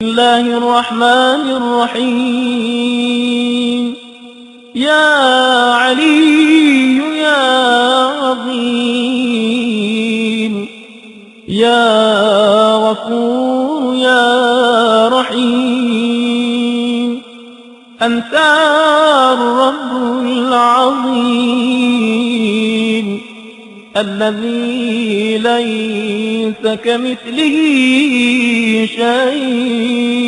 الله الرحمن الرحيم يا علي يا عظيم يا غفور يا رحيم أنت الرب العظيم الذي ليس كمثله شيء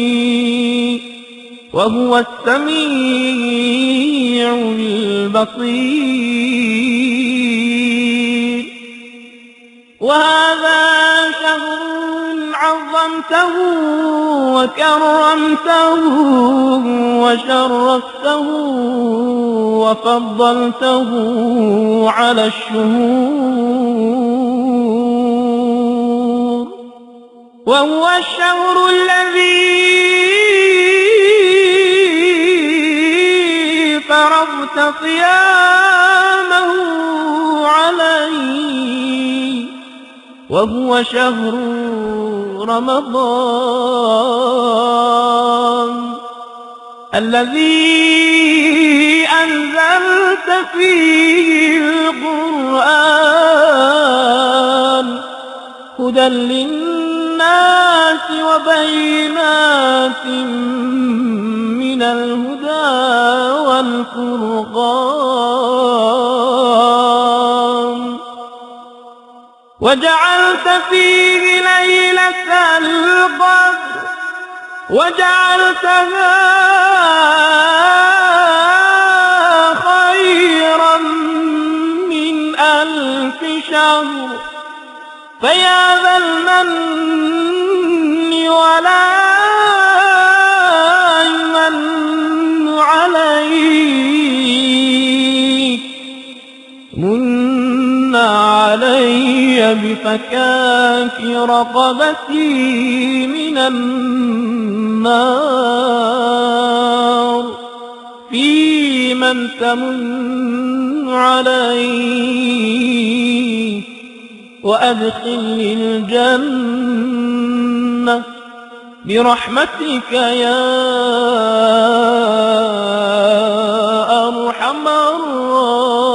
وهو السميع البصير وهذا شهر عظمته وكرمته وشرفته وفضلته على الشهور وهو الشهر الذي فرضت صيامه عليه وهو شهر رمضان الذي أنزلت فيه القرآن هدى للناس وبينات من الهدى والفرقان وجعلت فيه ليلة القدر وجعلتها خيرا من 1000 شهر فيا ذا المن ولا يمن عليك من علي بفكاك رقبتي من النار في من تمن علي وأدخلني الجنة برحمتك يا أرحم الراحمين.